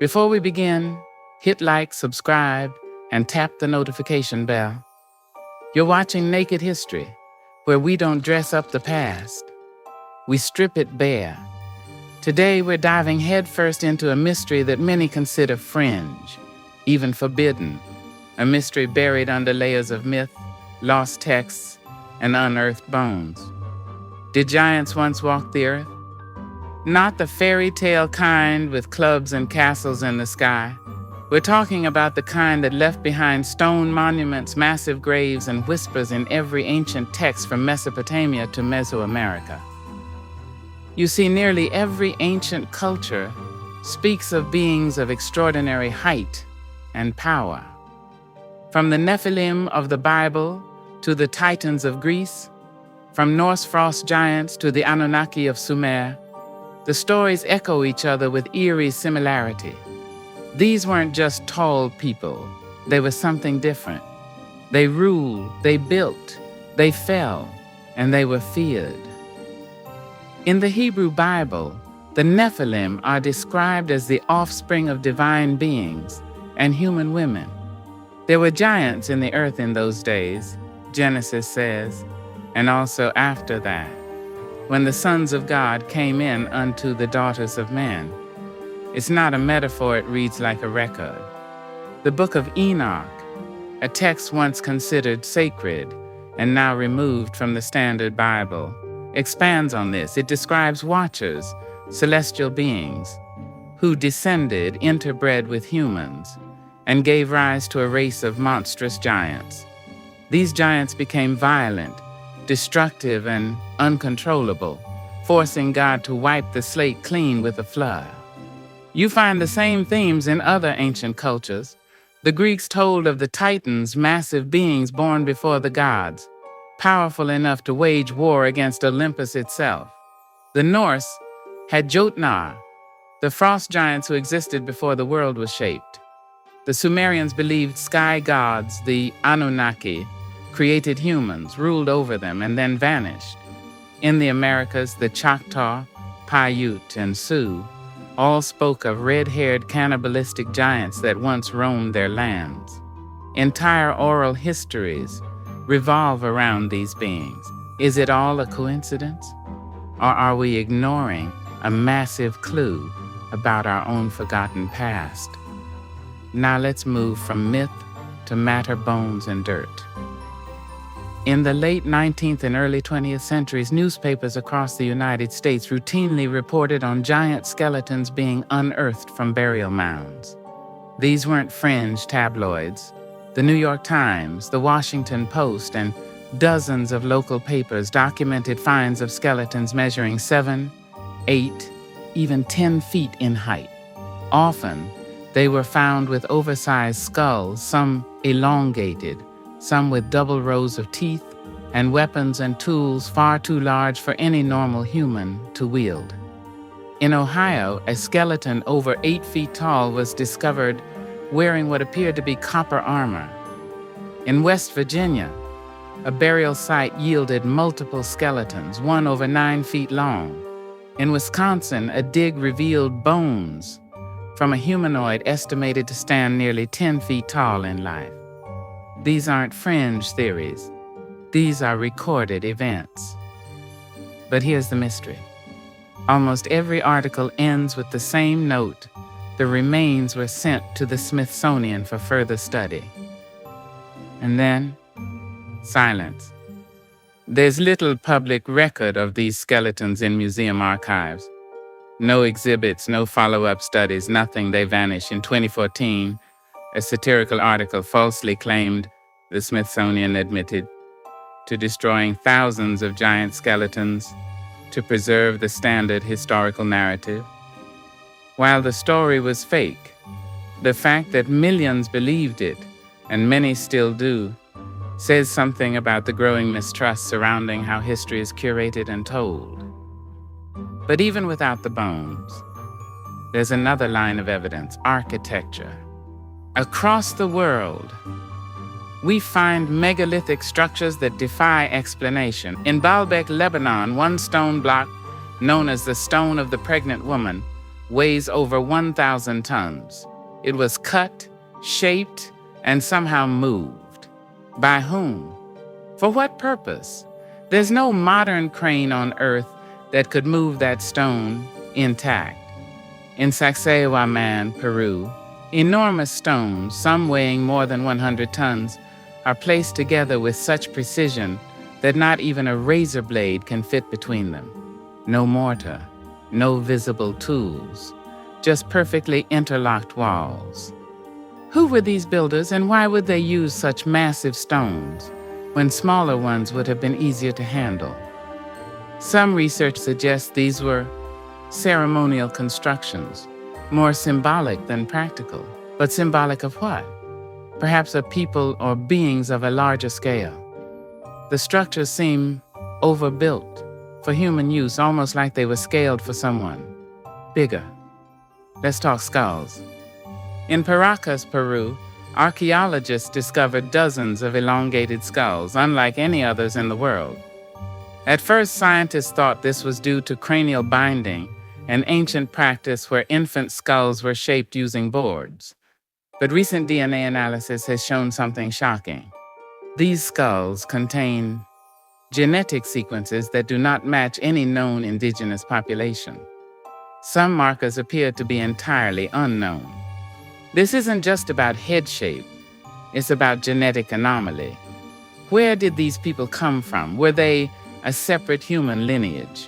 Before we begin, hit like, subscribe, and tap the notification bell. You're watching Naked History, where we don't dress up the past. We strip it bare. Today, we're diving headfirst into a mystery that many consider fringe, even forbidden, a mystery buried under layers of myth, lost texts, and unearthed bones. Did giants once walk the earth? Not the fairy tale kind with clubs and castles in the sky. We're talking about the kind that left behind stone monuments, massive graves, and whispers in every ancient text from Mesopotamia to Mesoamerica. You see, nearly every ancient culture speaks of beings of extraordinary height and power. From the Nephilim of the Bible to the Titans of Greece, from Norse frost giants to the Anunnaki of Sumer, the stories echo each other with eerie similarity. These weren't just tall people, they were something different. They ruled, they built, they fell, and they were feared. In the Hebrew Bible, the Nephilim are described as the offspring of divine beings and human women. There were giants in the earth in those days, Genesis says, and also after that, when the sons of God came in unto the daughters of men. It's not a metaphor, it reads like a record. The book of Enoch, a text once considered sacred and now removed from the Standard Bible, expands on this. It describes watchers, celestial beings, who descended, interbred with humans, and gave rise to a race of monstrous giants. These giants became violent, destructive, and uncontrollable, forcing God to wipe the slate clean with a flood. You find the same themes in other ancient cultures. The Greeks told of the Titans, massive beings born before the gods, powerful enough to wage war against Olympus itself. The Norse had Jotnar, the frost giants who existed before the world was shaped. The Sumerians believed sky gods, the Anunnaki, created humans, ruled over them, and then vanished. In the Americas, the Choctaw, Paiute, and Sioux all spoke of red-haired cannibalistic giants that once roamed their lands. Entire oral histories revolve around these beings. Is it all a coincidence? Or are we ignoring a massive clue about our own forgotten past? Now let's move from myth to matter, bones, and dirt. In the late 19th and early 20th centuries, newspapers across the United States routinely reported on giant skeletons being unearthed from burial mounds. These weren't fringe tabloids. The New York Times, the Washington Post, and dozens of local papers documented finds of skeletons measuring 7, 8, even 10 feet in height. Often, they were found with oversized skulls, some elongated, some with double rows of teeth, and weapons and tools far too large for any normal human to wield. In Ohio, a skeleton over 8 feet tall was discovered wearing what appeared to be copper armor. In West Virginia, a burial site yielded multiple skeletons, one over 9 feet long. In Wisconsin, a dig revealed bones from a humanoid estimated to stand nearly 10 feet tall in life. These aren't fringe theories. These are recorded events. But here's the mystery. Almost every article ends with the same note: the remains were sent to the Smithsonian for further study. And then, silence. There's little public record of these skeletons in museum archives. No exhibits, no follow-up studies, nothing. They vanish. In 2014, a satirical article falsely claimed the Smithsonian admitted to destroying thousands of giant skeletons to preserve the standard historical narrative. While the story was fake, the fact that millions believed it, and many still do, says something about the growing mistrust surrounding how history is curated and told. But even without the bones, there's another line of evidence: architecture. Across the world, we find megalithic structures that defy explanation. In Baalbek, Lebanon, one stone block, known as the Stone of the Pregnant Woman, weighs over 1,000 tons. It was cut, shaped, and somehow moved. By whom? For what purpose? There's no modern crane on Earth that could move that stone intact. In Sacsayhuaman, Peru, enormous stones, some weighing more than 100 tons, are placed together with such precision that not even a razor blade can fit between them. No mortar, no visible tools, just perfectly interlocked walls. Who were these builders, and why would they use such massive stones when smaller ones would have been easier to handle? Some research suggests these were ceremonial constructions, more symbolic than practical. But symbolic of what? Perhaps of people or beings of a larger scale. The structures seem overbuilt for human use, almost like they were scaled for someone bigger. Let's talk skulls. In Paracas, Peru, archaeologists discovered dozens of elongated skulls, unlike any others in the world. At first, scientists thought this was due to cranial binding, an ancient practice where infant skulls were shaped using boards. But recent DNA analysis has shown something shocking. These skulls contain genetic sequences that do not match any known indigenous population. Some markers appear to be entirely unknown. This isn't just about head shape, it's about genetic anomaly. Where did these people come from? Were they a separate human lineage,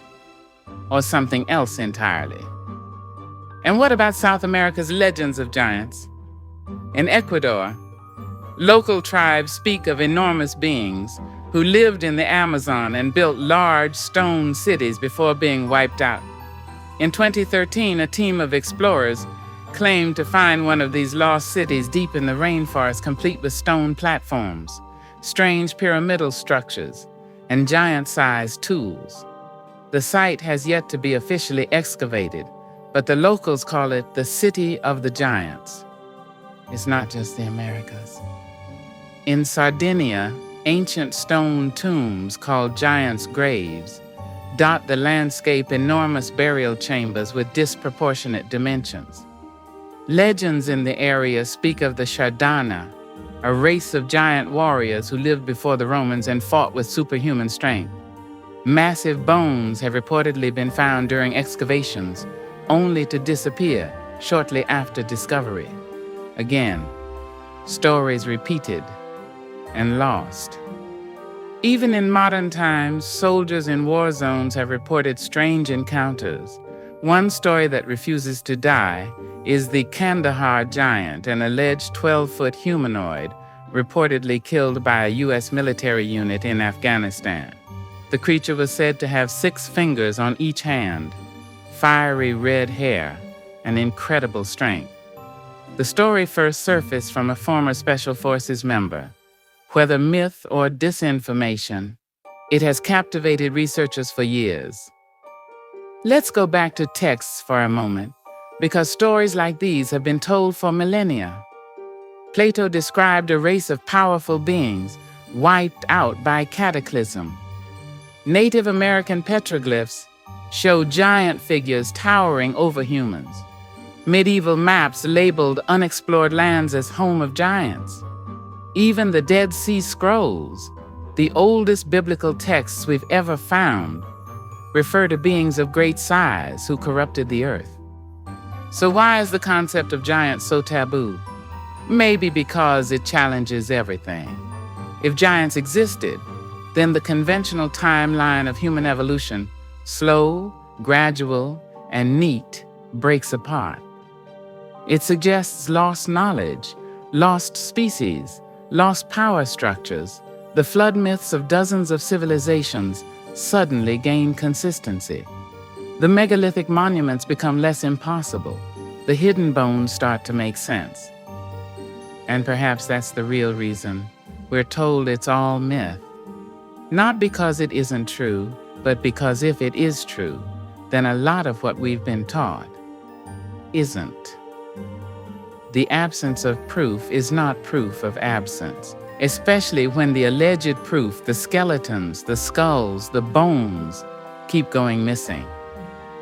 or something else entirely? And what about South America's legends of giants? In Ecuador, local tribes speak of enormous beings who lived in the Amazon and built large stone cities before being wiped out. In 2013, a team of explorers claimed to find one of these lost cities deep in the rainforest, complete with stone platforms, strange pyramidal structures, and giant-sized tools. The site has yet to be officially excavated, but the locals call it the City of the Giants. It's not just the Americas. In Sardinia, ancient stone tombs called giants' graves dot the landscape, enormous burial chambers with disproportionate dimensions. Legends in the area speak of the Shardana, a race of giant warriors who lived before the Romans and fought with superhuman strength. Massive bones have reportedly been found during excavations, only to disappear shortly after discovery. Again, stories repeated and lost. Even in modern times, soldiers in war zones have reported strange encounters. One story that refuses to die is the Kandahar giant, an alleged 12-foot humanoid reportedly killed by a U.S. military unit in Afghanistan. The creature was said to have 6 fingers on each hand, fiery red hair, and incredible strength. The story first surfaced from a former Special Forces member. Whether myth or disinformation, it has captivated researchers for years. Let's go back to texts for a moment, because stories like these have been told for millennia. Plato described a race of powerful beings wiped out by cataclysm. Native American petroglyphs show giant figures towering over humans. Medieval maps labeled unexplored lands as home of giants. Even the Dead Sea Scrolls, the oldest biblical texts we've ever found, refer to beings of great size who corrupted the earth. So why is the concept of giants so taboo? Maybe because it challenges everything. If giants existed, then the conventional timeline of human evolution, slow, gradual, and neat, breaks apart. It suggests lost knowledge, lost species, lost power structures. The flood myths of dozens of civilizations suddenly gain consistency. The megalithic monuments become less impossible. The hidden bones start to make sense. And perhaps that's the real reason we're told it's all myth. Not because it isn't true, but because if it is true, then a lot of what we've been taught isn't. The absence of proof is not proof of absence, especially when the alleged proof, the skeletons, the skulls, the bones, keep going missing.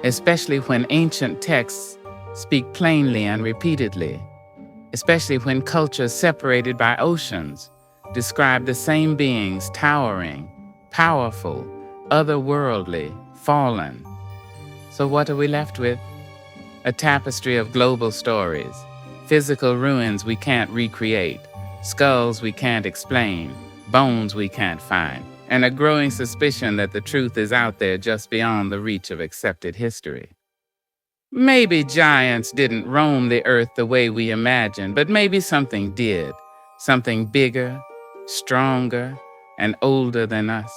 Especially when ancient texts speak plainly and repeatedly, especially when cultures separated by oceans describe the same beings towering, powerful, otherworldly, fallen. So what are we left with? A tapestry of global stories, physical ruins we can't recreate, skulls we can't explain, bones we can't find, and a growing suspicion that the truth is out there just beyond the reach of accepted history. Maybe giants didn't roam the earth the way we imagine, but maybe something did. Something bigger, stronger, and older than us.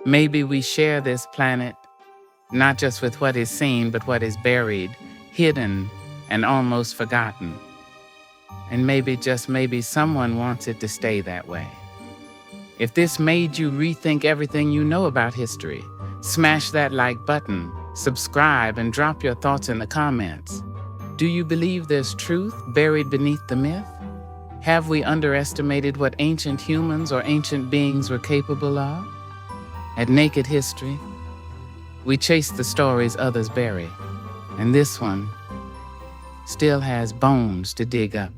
Maybe we share this planet, not just with what is seen, but what is buried, hidden, and almost forgotten. And maybe, just maybe, someone wants it to stay that way. If this made you rethink everything you know about history, smash that like button, subscribe, and drop your thoughts in the comments. Do you believe there's truth buried beneath the myth? Have we underestimated what ancient humans or ancient beings were capable of? At Naked History, we chase the stories others bury, and this one still has bones to dig up.